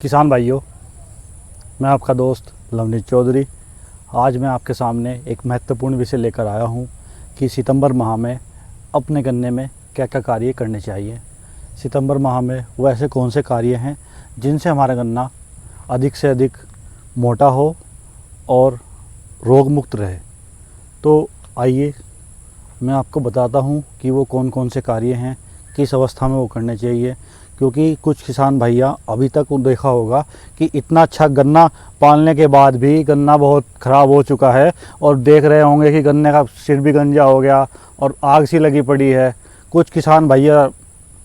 किसान भाइयों, मैं आपका दोस्त लवनीत चौधरी। आज मैं आपके सामने एक महत्वपूर्ण विषय लेकर आया हूं कि सितंबर माह में अपने गन्ने में क्या क्या कार्य करने चाहिए। सितंबर माह में वो ऐसे कौन से कार्य हैं जिनसे हमारा गन्ना अधिक से अधिक मोटा हो और रोग मुक्त रहे। तो आइए मैं आपको बताता हूं कि वो कौन कौन से कार्य हैं, किस अवस्था में वो करने चाहिए। क्योंकि कुछ किसान भैया अभी तक देखा होगा कि इतना अच्छा गन्ना पालने के बाद भी गन्ना बहुत ख़राब हो चुका है और देख रहे होंगे कि गन्ने का सिर भी गंजा हो गया और आग सी लगी पड़ी है। कुछ किसान भैया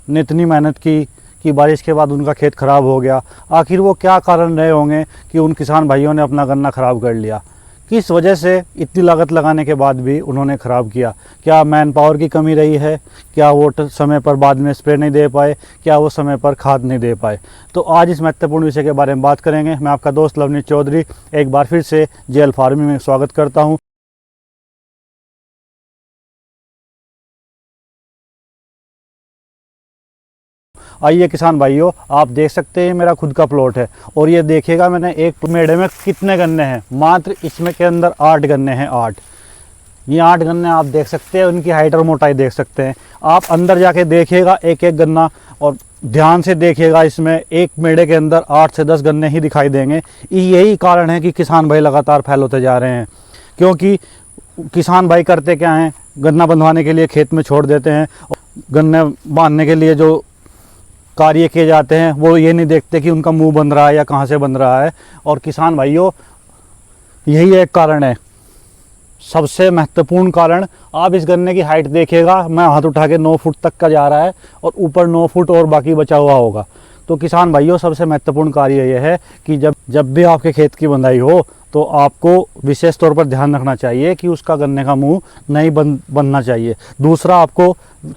ने इतनी मेहनत की कि बारिश के बाद उनका खेत ख़राब हो गया। आखिर वो क्या कारण रहे होंगे कि उन किसान भाइयों ने अपना गन्ना ख़राब कर लिया? किस वजह से इतनी लागत लगाने के बाद भी उन्होंने ख़राब किया? क्या मैन पावर की कमी रही है? क्या वो समय पर बाद में स्प्रे नहीं दे पाए? क्या वो समय पर खाद नहीं दे पाए? तो आज इस महत्वपूर्ण विषय के बारे में बात करेंगे। मैं आपका दोस्त लवनीत चौधरी एक बार फिर से जेएल फार्मिंग में स्वागत करता हूँ। आइए किसान भाइयों, आप देख सकते हैं मेरा खुद का प्लॉट है और ये देखिएगा मैंने एक मेढ़े में कितने गन्ने हैं। मात्र इसमें के अंदर 8 गन्ने हैं। 8 ये 8 गन्ने आप देख सकते हैं, उनकी हाइट और मोटाई देख सकते हैं। आप अंदर जाके देखिएगा एक एक गन्ना और ध्यान से देखिएगा। इसमें एक मेढ़े के अंदर 8 से 10 गन्ने ही दिखाई देंगे। यही कारण है कि किसान भाई लगातार फेल होते जा रहे हैं। क्योंकि किसान भाई करते क्या हैं, गन्ना बंधवाने के लिए खेत में छोड़ देते हैं। गन्ने बांधने के लिए जो कार्य किए जाते हैं वो ये नहीं देखते कि उनका मुंह बंध रहा है या कहाँ से बंध रहा है। और किसान भाइयों, यही एक कारण है, सबसे महत्वपूर्ण कारण। आप इस गन्ने की हाइट देखिएगा, मैं हाथ उठा के 9 फुट तक का जा रहा है और ऊपर 9 फुट और बाकी बचा हुआ होगा। तो किसान भाइयों, सबसे महत्वपूर्ण कार्य यह है कि जब भी आपके खेत की बंधाई हो तो आपको विशेष तौर पर ध्यान रखना चाहिए कि उसका गन्ने का मुंह नहीं बनना चाहिए। दूसरा, आपको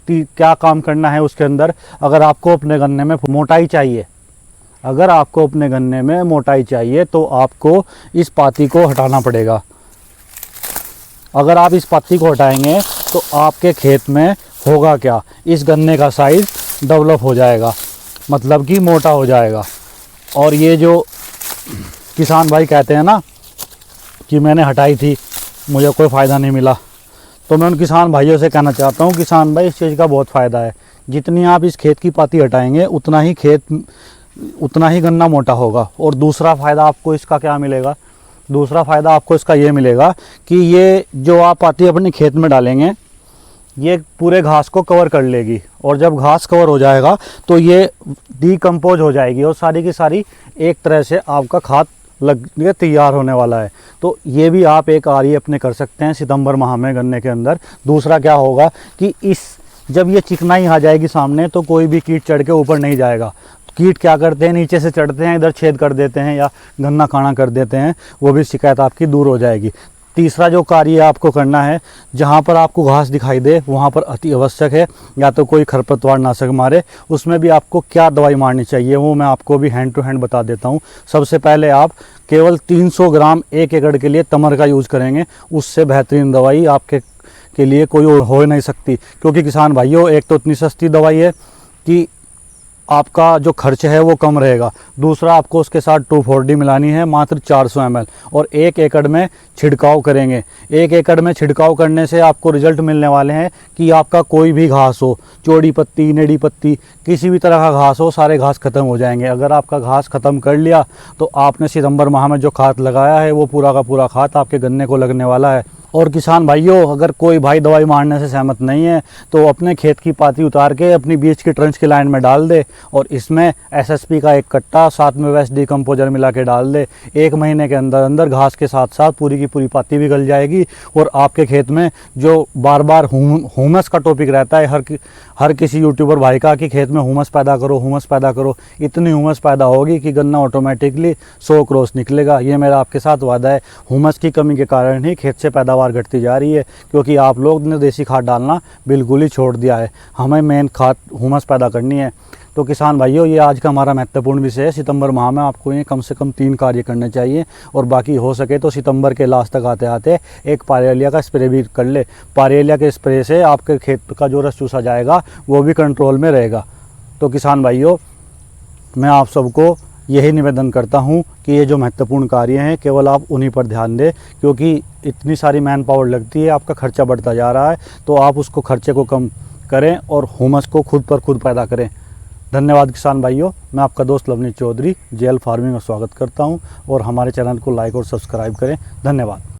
क्या काम करना है उसके अंदर, अगर आपको अपने गन्ने में मोटाई चाहिए, अगर आपको अपने गन्ने में मोटाई चाहिए तो आपको इस पाती को हटाना पड़ेगा। अगर आप इस पाती को हटाएंगे तो आपके खेत में होगा क्या, इस गन्ने का साइज डेवलप हो जाएगा, मतलब कि मोटा हो जाएगा। और ये जो किसान भाई कहते हैं ना कि मैंने हटाई थी, मुझे कोई फ़ायदा नहीं मिला, तो मैं उन किसान भाइयों से कहना चाहता हूँ, किसान भाई, इस चीज़ का बहुत फ़ायदा है। जितनी आप इस खेत की पाती हटाएंगे उतना ही गन्ना मोटा होगा। और दूसरा फ़ायदा आपको इसका क्या मिलेगा? दूसरा फ़ायदा आपको इसका ये मिलेगा कि ये जो आप पाती अपने खेत में डालेंगे, ये पूरे घास को कवर कर लेगी। और जब घास कवर हो जाएगा तो ये डिकम्पोज हो जाएगी और सारी की सारी एक तरह से आपका खाद लग के तैयार होने वाला है। तो ये भी आप एक आरी अपने कर सकते हैं सितंबर माह में गन्ने के अंदर। दूसरा क्या होगा कि जब ये चिकनाई आ जाएगी सामने तो कोई भी कीट चढ़ के ऊपर नहीं जाएगा। कीट क्या करते हैं, नीचे से चढ़ते हैं, इधर छेद कर देते हैं या गन्ना काना कर देते हैं। वो भी शिकायत आपकी दूर हो जाएगी। तीसरा जो कार्य आपको करना है, जहाँ पर आपको घास दिखाई दे वहाँ पर अति आवश्यक है या तो कोई खरपतवार नाशक मारे। उसमें भी आपको क्या दवाई मारनी चाहिए वो मैं आपको भी हैंड टू हैंड बता देता हूँ। सबसे पहले आप केवल 300 ग्राम 1 एकड़ के लिए तमर का यूज़ करेंगे। उससे बेहतरीन दवाई आपके लिए कोई हो नहीं सकती। क्योंकि किसान भाइयों, एक तो इतनी सस्ती दवाई है कि आपका जो खर्च है वो कम रहेगा। दूसरा, आपको उसके साथ 2,4-D मिलानी है, मात्र 400 ml, और 1 एकड़ में छिड़काव करेंगे। 1 एकड़ में छिड़काव करने से आपको रिजल्ट मिलने वाले हैं कि आपका कोई भी घास हो, चौड़ी पत्ती, नेड़ी पत्ती, किसी भी तरह का घास हो, सारे घास खत्म हो जाएंगे। अगर आपका घास खत्म कर लिया तो आपने सितंबर माह में जो खाद लगाया है वो पूरा का पूरा खाद आपके गन्ने को लगने वाला है। और किसान भाइयों, अगर कोई भाई दवाई मारने से सहमत नहीं है तो अपने खेत की पाती उतार के अपनी बीच की ट्रंच की लाइन में डाल दे और इसमें एसएसपी का एक कट्टा साथ में वेस्ट डिकम्पोजर मिला के डाल दे। 1 महीने के अंदर अंदर घास के साथ साथ पूरी की पूरी पाती भी गल जाएगी। और आपके खेत में जो बार बार हुमस का टॉपिक रहता है हर किसी यूट्यूबर भाई का कि खेत में हुमस पैदा करो, हुमस पैदा करो, इतनी हुमस पैदा होगी कि गन्ना ऑटोमेटिकली 100 क्रॉस निकलेगा। ये मेरा आपके साथ वादा है। हुमस की कमी के कारण ही खेत से पैदावार घटती जा रही है, क्योंकि आप लोग ने देसी खाद डालना बिल्कुल ही छोड़ दिया है। हमें मेन खाद हुमस पैदा करनी है। तो किसान भाइयों, ये आज का हमारा महत्वपूर्ण विषय है। सितंबर माह में आपको ये कम से कम 3 कार्य करने चाहिए और बाकी हो सके तो सितंबर के लास्ट तक आते आते एक पायरेलिया का स्प्रे भी कर ले। पायरेलिया के स्प्रे से आपके खेत का जो रस चूसा जाएगा वो भी कंट्रोल में रहेगा। तो किसान भाइयों, मैं आप सबको यही निवेदन करता हूँ कि ये जो महत्वपूर्ण कार्य हैं केवल आप उन्हीं पर ध्यान दें, क्योंकि इतनी सारी मैन पावर लगती है, आपका खर्चा बढ़ता जा रहा है, तो आप उसको खर्चे को कम करें और हुमस को खुद पर खुद पैदा करें। धन्यवाद किसान भाइयों, मैं आपका दोस्त लवनीत चौधरी जेएल फार्मिंग में स्वागत करता हूं और हमारे चैनल को लाइक और सब्सक्राइब करें। धन्यवाद।